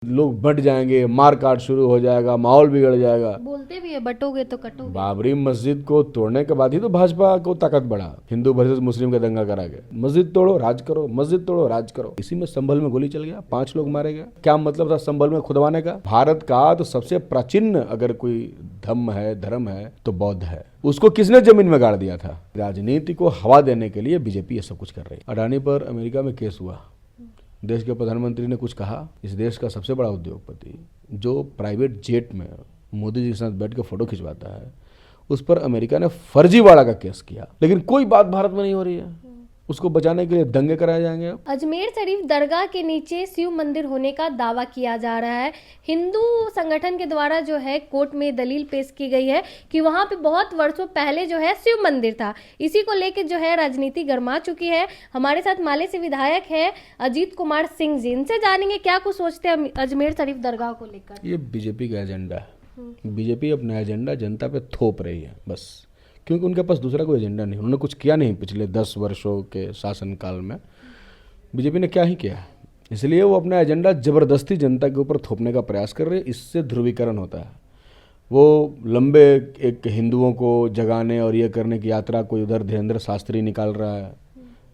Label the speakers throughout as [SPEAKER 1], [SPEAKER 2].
[SPEAKER 1] लोग बंट जाएंगे, मार काट शुरू हो जाएगा, माहौल बिगड़ जाएगा।
[SPEAKER 2] बोलते भी है बटोगे तो कटोगे।
[SPEAKER 1] बाबरी मस्जिद को तोड़ने के बाद ही तो भाजपा को ताकत बढ़ा, हिंदू वर्सेस मुस्लिम का दंगा करा के। मस्जिद तोड़ो राज करो, मस्जिद तोड़ो राज करो। इसी में संभल में गोली चल गया, 5 लोग मारे गए। क्या मतलब था संभल में खुदवाने का? भारत का तो सबसे प्राचीन अगर कोई धर्म है तो बौद्ध है। उसको किसने जमीन में गाड़ दिया था? राजनीति को हवा देने के लिए बीजेपी ये सब कुछ कर रही है। अडानी पर अमेरिका में केस हुआ, देश के प्रधानमंत्री ने कुछ कहा। इस देश का सबसे बड़ा उद्योगपति जो प्राइवेट जेट में मोदी जी के साथ बैठ कर फोटो खिंचवाता है, उस पर अमेरिका ने फर्जीवाड़ा का केस किया। लेकिन कोई बात भारत में नहीं हो रही है। उसको बचाने के लिए दंगे कराए जाएंगे। अब
[SPEAKER 2] अजमेर शरीफ दरगाह के नीचे शिव मंदिर होने का दावा किया जा रहा है। हिंदू संगठन के द्वारा जो है कोर्ट में दलील पेश की गई है कि वहां पे बहुत वर्षों पहले जो है शिव मंदिर था। इसी को लेकर जो है राजनीति गर्मा चुकी है। हमारे साथ माले से विधायक है अजीत कुमार सिंह जी, इनसे जानेंगे क्या कुछ सोचते हैं अजमेर शरीफ दरगाह को लेकर।
[SPEAKER 1] ये बीजेपी का एजेंडा है। बीजेपी अपना एजेंडा जनता पे थोप रही है बस, क्योंकि उनके पास दूसरा कोई एजेंडा नहीं। उन्होंने कुछ किया नहीं पिछले 10 वर्षों के शासनकाल में। बीजेपी ने क्या ही किया है, इसलिए वो अपना एजेंडा जबरदस्ती जनता के ऊपर थोपने का प्रयास कर रहे हैं। इससे ध्रुवीकरण होता है। वो लंबे एक हिंदुओं को जगाने और ये करने की यात्रा कोई उधर धीरेन्द्र शास्त्री निकाल रहा है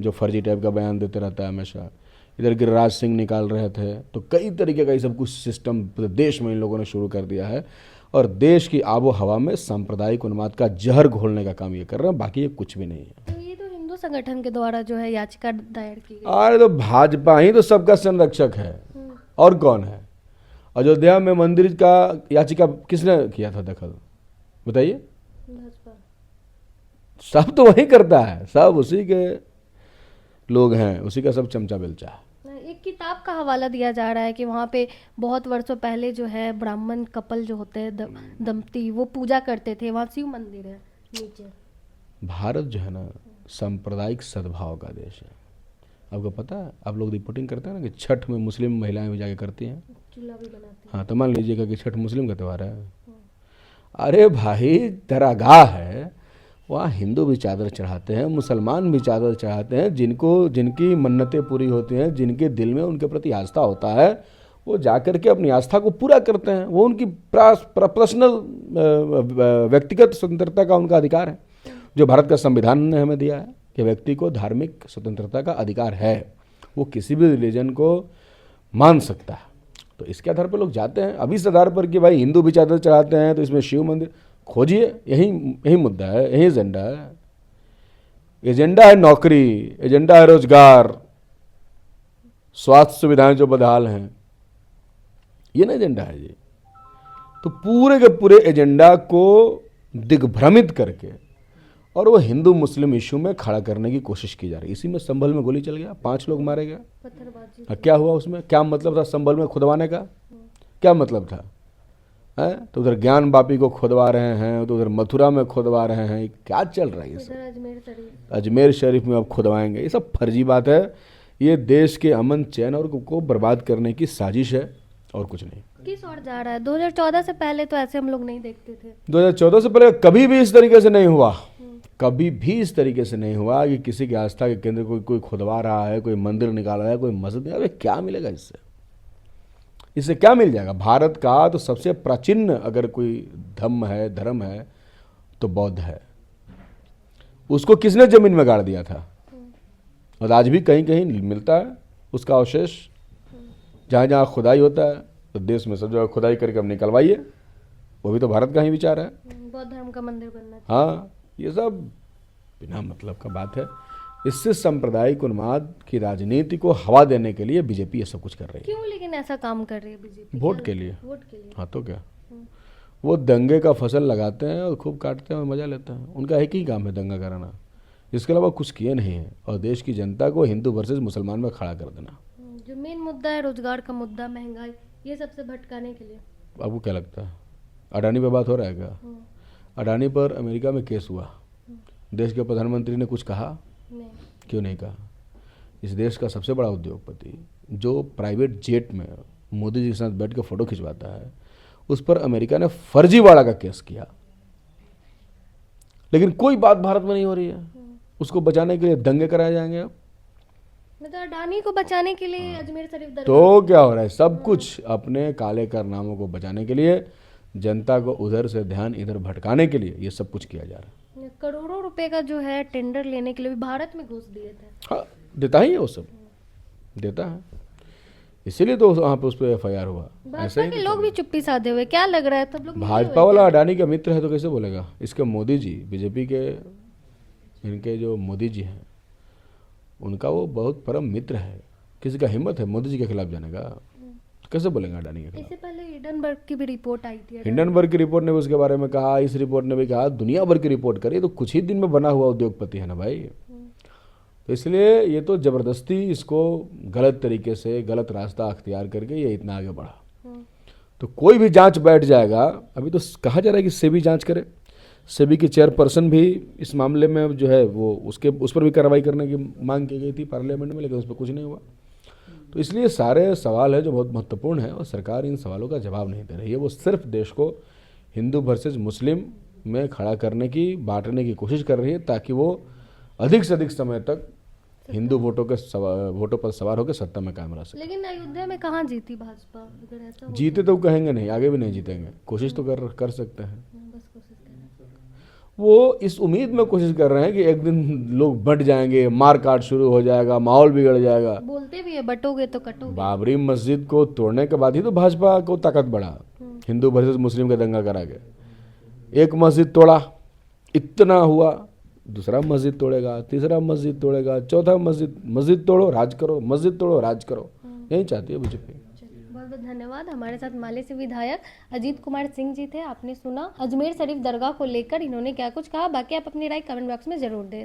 [SPEAKER 1] जो फर्जी टाइप का बयान देते रहता है हमेशा, इधर गिरिराज सिंह निकाल रहे थे। तो कई तरीके का ये सब कुछ सिस्टम देश में इन लोगों ने शुरू कर दिया है और देश की आबो हवा में सांप्रदायिक उन्माद का जहर घोलने का काम ये कर रहे हैं। बाकी ये कुछ भी नहीं है।
[SPEAKER 2] तो ये तो हिंदू संगठन के द्वारा जो है याचिका दायर की गई।
[SPEAKER 1] अरे तो भाजपा ही तो सबका संरक्षक है, और कौन है? अयोध्या में मंदिर का याचिका किसने किया था दखल, बताइए?
[SPEAKER 2] भाजपा।
[SPEAKER 1] सब तो वही करता है, सब उसी के लोग हैं, उसी का सब चमचा बेलचा है।
[SPEAKER 2] एक किताब का हवाला दिया जा रहा है कि वहाँ पे बहुत वर्षों पहले जो है ब्राह्मण कपल जो होते हैं दंपति वो पूजा करते थे। वहाँ शिव मंदिर है नीचे।
[SPEAKER 1] भारत जो है ना सांप्रदायिक सद्भाव का देश है। आपको पता है, आप लोग रिपोर्टिंग करते हैं ना कि छठ में मुस्लिम महिलाएं भी जाके करती हैं,
[SPEAKER 2] चूल्हा भी बनाते हैं।
[SPEAKER 1] हाँ तो मान लीजिएगा कि छठ मुस्लिम का त्यौहार है। अरे भाई दरगाह है, वहाँ हिंदू भी चादर चढ़ाते हैं, मुसलमान भी चादर चढ़ाते हैं। जिनकी मन्नतें पूरी होती हैं, जिनके दिल में उनके प्रति आस्था होता है, वो जाकर के अपनी आस्था को पूरा करते हैं। वो उनकी पर्सनल व्यक्तिगत स्वतंत्रता का उनका अधिकार है, जो भारत का संविधान ने हमें दिया है कि व्यक्ति को धार्मिक स्वतंत्रता का अधिकार है। वो किसी भी रिलीजन को मान सकता है। तो इसके आधार पर लोग जाते हैं। अभी इस आधार पर कि भाई हिंदू भी चादर चढ़ाते हैं तो इसमें शिव मंदिर खोजिए, यही मुद्दा है, यही एजेंडा है। एजेंडा है नौकरी, एजेंडा है रोजगार, स्वास्थ्य सुविधाएं जो बदहाल हैं, ये ना एजेंडा है जी। तो पूरे के पूरे एजेंडा को दिग्भ्रमित करके और वो हिंदू मुस्लिम इशू में खड़ा करने की कोशिश की जा रही है। इसी में संभल में गोली चल गया, 5 लोग मारे गए।
[SPEAKER 2] पत्थरबाजी।
[SPEAKER 1] क्या हुआ उसमें? क्या मतलब था संभल में खुदवाने का? क्या मतलब था? है तो उधर ज्ञान वापी को खुदवा रहे हैं, तो उधर मथुरा में खुदवा रहे हैं। क्या चल रहा है ये सब?
[SPEAKER 2] अजमेर शरीफ।
[SPEAKER 1] अजमेर शरीफ में अब खुदवाएंगे, ये सब फर्जी बात है। ये देश के अमन चैन और को बर्बाद करने की साजिश है और कुछ नहीं।
[SPEAKER 2] किस ओर जा रहा है? 2014 से पहले तो ऐसे हम लोग नहीं देखते थे।
[SPEAKER 1] 2014 से पहले कभी भी इस तरीके से नहीं हुआ। कभी भी इस तरीके से नहीं हुआ कि किसी की आस्था के केंद्र कोई खुदवा रहा है, कोई मंदिर निकाल रहा है, कोई मस्जिद। अरे क्या मिलेगा इससे? इससे क्या मिल जाएगा? भारत का तो सबसे प्राचीन अगर कोई धर्म है तो बौद्ध है। उसको किसने जमीन में गाड़ दिया था? और आज भी कहीं कहीं मिलता है उसका अवशेष। जहाँ जहाँ खुदाई होता है तो देश में सब जगह खुदाई करके अब निकलवाइए। वो भी तो भारत का ही विचार है।
[SPEAKER 2] बौद्ध धर्म का मंदिर बनना चाहिए।
[SPEAKER 1] हाँ, ये सब बिना मतलब का बात है। इससे सांप्रदायिक उन्माद की राजनीति को हवा देने के लिए बीजेपी ये सब कुछ कर रही है।
[SPEAKER 2] क्यों लेकिन ऐसा काम कर रही है बीजेपी?
[SPEAKER 1] वोट के लिए।
[SPEAKER 2] वोट के लिए।
[SPEAKER 1] हाँ तो क्या, वो दंगे का फसल लगाते हैं और खूब काटते हैं और मजा लेते हैं। उनका एक ही काम है दंगा कराना, इसके अलावा कुछ किए नहीं है। और देश की जनता को हिंदू वर्सेस मुसलमान में खड़ा कर देना।
[SPEAKER 2] जो मेन मुद्दा है रोजगार का मुद्दा, महंगाई, ये सबसे भटकाने के लिए।
[SPEAKER 1] आपको क्या लगता है अडानी पे बात हो रहा है क्या? अडानी पर अमेरिका में केस हुआ, देश के प्रधानमंत्री ने कुछ कहा?
[SPEAKER 2] नहीं।
[SPEAKER 1] क्यों नहीं कहा? इस देश का सबसे बड़ा उद्योगपति जो प्राइवेट जेट में मोदी जी के साथ बैठ कर फोटो खिंचवाता है, उस पर अमेरिका ने फर्जीवाड़ा का केस किया। लेकिन कोई बात भारत में नहीं हो रही है। उसको बचाने के लिए दंगे कराए जाएंगे। अब
[SPEAKER 2] मतलब अडानी को बचाने के लिए अजमेर शरीफ दरगाह
[SPEAKER 1] तो क्या हो रहा है, सब कुछ अपने काले कारनामों को बचाने के लिए, जनता को उधर से ध्यान इधर भटकाने के लिए ये सब कुछ किया जा रहा है।
[SPEAKER 2] करोड़ों रुपए का जो है टेंडर लेने के लिए भी भारत में घुस दिए थे।
[SPEAKER 1] हाँ, देता ही है वो सब, देता है, इसीलिए तो वहाँ पे उस पर FIR हुआ। ऐसे
[SPEAKER 2] भाजपा
[SPEAKER 1] ही
[SPEAKER 2] के लोग भी चुप्पी साधे हुए, क्या लग रहा है सब लोग मिले
[SPEAKER 1] भाजपा
[SPEAKER 2] हुए
[SPEAKER 1] वाला अडानी का मित्र है तो कैसे बोलेगा। इसके मोदी जी, बीजेपी के इनके जो मोदी जी हैं, उनका वो बहुत परम मित्र है। किसी का हिम्मत है मोदी जी के खिलाफ जाने का, तो कैसे बोलेंगे अडानी के
[SPEAKER 2] हैं?
[SPEAKER 1] खिलाफ।
[SPEAKER 2] इससे पहले हिडनबर्ग की भी रिपोर्ट आई थी।
[SPEAKER 1] हिंडनबर्ग की रिपोर्ट ने भी उसके बारे में कहा, इस रिपोर्ट ने भी कहा, दुनिया भर की रिपोर्ट करी, तो कुछ ही दिन में बना हुआ उद्योगपति है ना भाई। तो इसलिए ये तो ज़बरदस्ती इसको गलत तरीके से गलत रास्ता अख्तियार करके ये इतना आगे बढ़ा। तो कोई भी जांच बैठ जाएगा, अभी तो कहा जा रहा है कि सेबी जांच करे, सेबी की चेयरपर्सन भी इस मामले में जो है वो उस पर भी कार्रवाई करने की मांग की गई थी पार्लियामेंट में, लेकिन उस पर कुछ नहीं हुआ। तो इसलिए सारे सवाल है जो बहुत महत्वपूर्ण है और सरकार इन सवालों का जवाब नहीं दे रही है। वो सिर्फ देश को हिंदू वर्सेस मुस्लिम में खड़ा करने की, बांटने की कोशिश कर रही है, ताकि वो अधिक से अधिक समय तक हिंदू वोटों पर सवार होकर सत्ता में कायम रह सके।
[SPEAKER 2] लेकिन अयोध्या में कहाँ जीती भाजपा, अगर ऐसा हो
[SPEAKER 1] जीते तो कहेंगे नहीं, आगे भी नहीं जीतेंगे, कोशिश तो कर सकते हैं।
[SPEAKER 2] बस कोशिश करें।
[SPEAKER 1] वो इस उम्मीद में कोशिश कर रहे हैं कि एक दिन लोग बंट जाएंगे, मार काट शुरू हो जाएगा, माहौल बिगड़ जाएगा।
[SPEAKER 2] बोलते भी है बटोगे तो कटोगे।
[SPEAKER 1] बाबरी मस्जिद को तोड़ने के बाद ही तो भाजपा को ताकत बढ़ा, हिंदू वर्सेस मुस्लिम का दंगा करा के। एक मस्जिद तोड़ा, इतना हुआ, दूसरा मस्जिद तोड़ेगा, तीसरा मस्जिद तोड़ेगा, चौथा मस्जिद तोड़ो राज करो, मस्जिद तोड़ो राज करो, यही चाहती है बीजेपी।
[SPEAKER 2] बहुत बहुत धन्यवाद। हमारे साथ माले से विधायक अजीत कुमार सिंह जी थे। आपने सुना अजमेर शरीफ दरगाह को लेकर इन्होंने क्या कुछ कहा। बाकी आप अपनी राय कमेंट बॉक्स में जरूर दें।